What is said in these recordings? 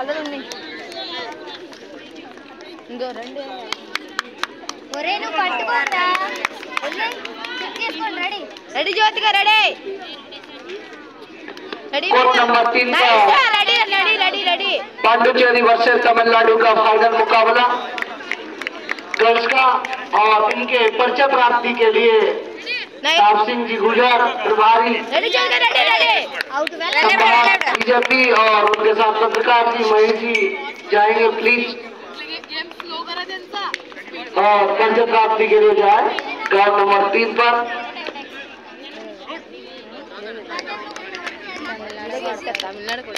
colour ఉన్నాయి ఇంకో రెండు ఒరే నువ్వు పట్టుకోరా చెక్ చేసుకోండి రెడీ రెడీ జ్యోతిగా రెడీ रेडी नंबर 3 का ready ready ready ready Puducherry versus Tamil Nadu का फाइनल मुकाबला गर्ल्स का और इनके परिचय प्राप्ति के लिए ताप सिंह जी गुजर प्रभारी रेडी चल रेडी रेडी आउट बीजेपी और उनके साथ पत्रकार जी महेश जी जाएंगे प्लीज और परिचय प्राप्ति के लिए जाए ग्राउंड नंबर 3 पर Tamil Nadu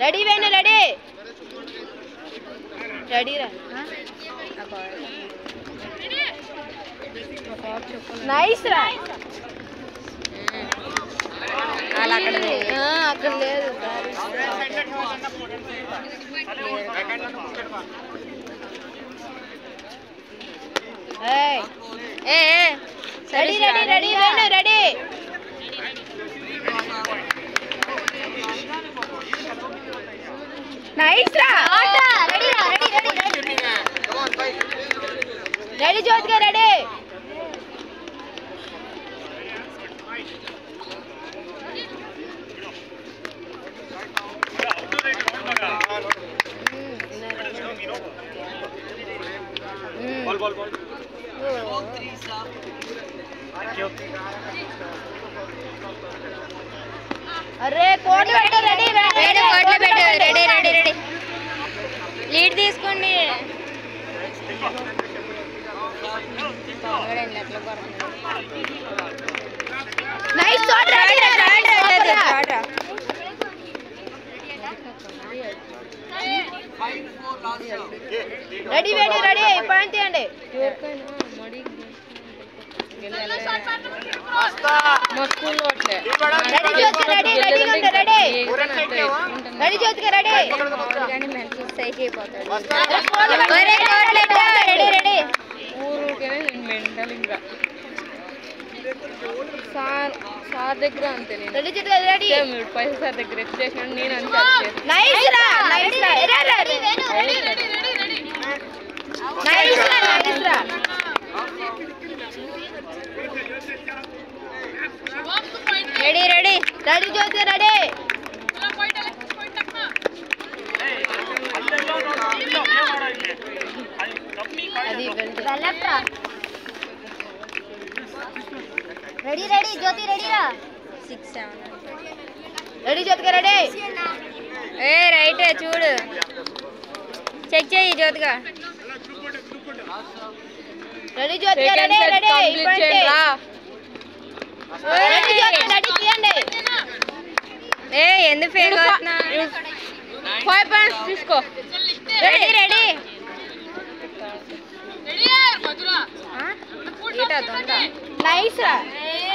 ready Venu ready ready रा నైస్ రా అలా అక్కడ లేదు ఏయ్ ఏ ready ready ready Venu ready nice రా రెడీ రెడీ రెడీ రెడీ జ్యోతిగా రెడీ అరే కోట్ పెట్టు రెడీ వేడు కోట్లు పెట్టు రెడీ రెడీ రెడీ లీడ్ తీసుకోండి nice shot ready ready ready ready point తీయండి రెడీ జ్యోతి రెడీ రెడీ ఉంటే రెడీ రెడీ జ్యోతిగా రెడీ రెడీ రెడీ సార్ దగ్గర అంతే నేను రెడీ జ్యోతిగా రెడీ పైసా సార్ దగ్గర ఎక్స్ప్రెషన్ నేను అంతే నైస్ రా నైస్ రా రెడీ రెడీ రెడీ నైస్ రా నైస్ రా ready ready ready Jyothi ready అది వెళ్ళట్రా రెడీ రెడీ జ్యోతి రెడీ రా 6 7 రెడీ జ్యోతిగా రెడీ ఏ రైట్ చూడు చెక్ చేయి జ్యోతిగా రెడీ జ్యోతిగా రెడీ రెడీ కంప్లీట్ రా రెడీ జ్యోతి రెడీ తీయండి ఏ ఎందుకు ఫెయిల్ అవుతున్నా 5 పాయింట్స్ తీసుకో రెడీ రెడీ ఈటా దొంగ నైస్ రా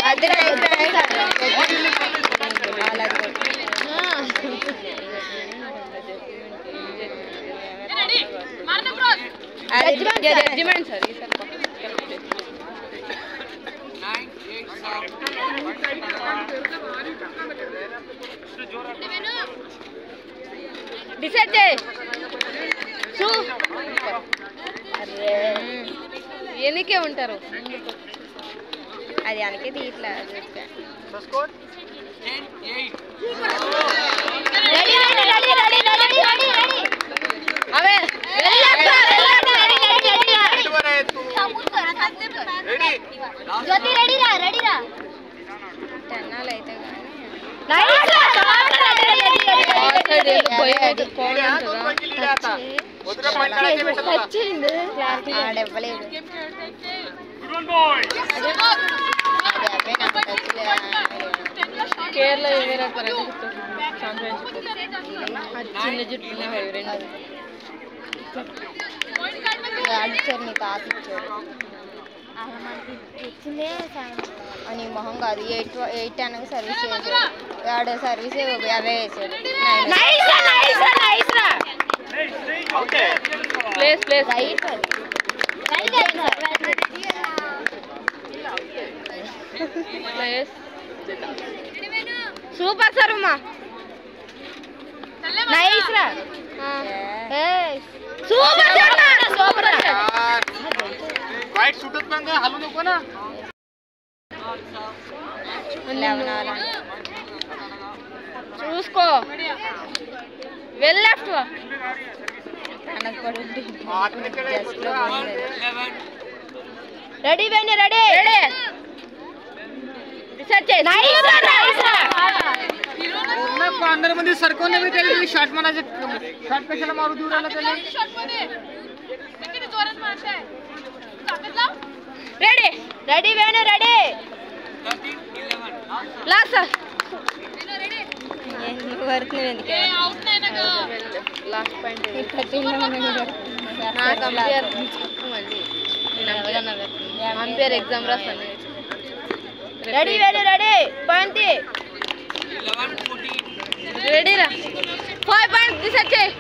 అది రైట్ జడ్జిమెంట్ సార్ డిసైడ్ చేయి ఎన్నికే ఉంటారు అది అనకే తీట్లా ready ready ready ready ready ready ready అవే జ్యోతి రెడీ రా రెడీ రా టెన్నాలు అయితే నైస్ రా ఆడవ్వలేదు కేరళ చిన్న జుట్టు అడిచారు నీకు ఆపిచ్చారు అని మొహం కాదు 8 అనగా సర్వీస్ చేసాడు వాడు సర్వీస్ అవే వేసాడు place place right place super sir అమ్మా నైస్ రా సూపర్ సార్ సూపర్ वाइट सूटत पण हलू नको ना 11 చూసుకో వెల్ లెఫ్ట్ తనకు పడుద్ది ready Venu ready ready decide చేయి నైస్ రా नको अंदर मध्ये सरकवणे मी त्याला शॉट मारायचे शॉट कशाला मारू दूर आला त्याला ready ready Venu ready last sir work ఎందుకు లాస్ట్ పాయింట్ ఇక్కడ పిల్లలు నాకు అంపేర్ మళ్ళీ అంపేర్ ఎగ్జామ్ రాస్తాను ready Venu ready point ready రా 5 పాయింట్స్ డిసైడ్ చేయి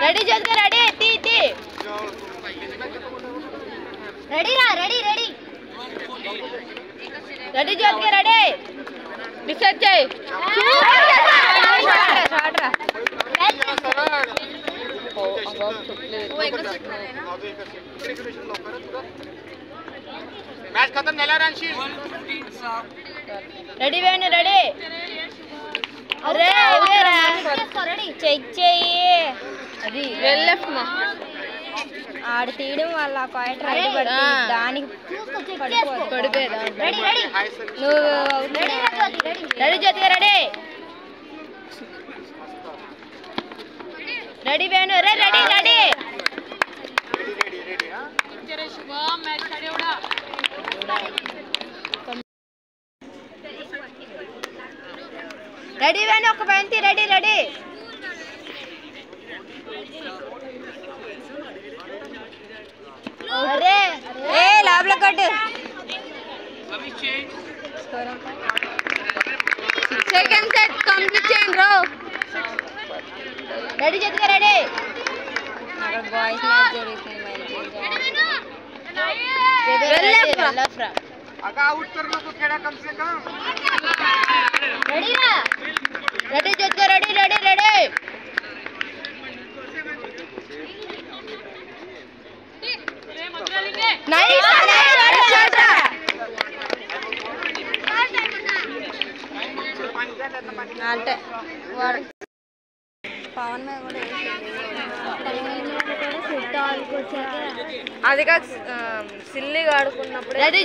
రెడీ జ్యోతిక రెడీ తీ రెడీ రా ready ready Jyothika ready decide చేయి షాట్ రా मॅच खतम झाल्यावर आणशील రెడీ వేణు రెడీ అరే రెడీ చెక్ చెయ్యి అది వెల్ లెఫ్ట్ మా ఆడ తీయడం వల్ల పాయింట్ రైట్ పడుతుంది దానికి పడిపోయేదా రెడీ నువ్వు ready Jyothika ready ready Venu ready ready Venu ఒక బంతి రెడీ అరే ఏ లోపల కొట్టు సెకండ్ సెట్ కంప్లీట్ చేయండి రో రెడీ జ్యోతిక రెడీ అక్కడ బాయ్స్ మ్యాచ్ జరుగుతుంది లెఫ్ట్ రా अगं आउट कर नको खेळा कम से कम రెడీ రా ready Jyothika ready nice shot రా అంటే పవన్ మీద కూడా అది కాక సిల్లిగా ఆడుకున్నప్పుడు ready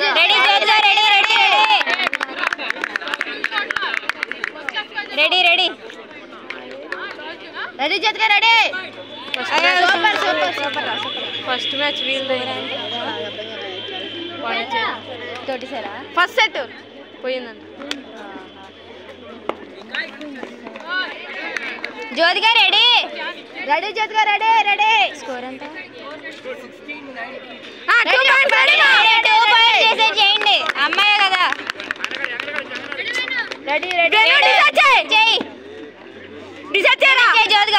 ready Jyothika ready super first match వీళ్ళు తోటి సరా ఫస్ట్ సెట్ పోయిందండి Jyothika ready Jyothika ready score ఎంత 2 పాయింట్స్ చేయండి అమ్మాయి కదా రెడీ చెయ్యి జ్యోతిక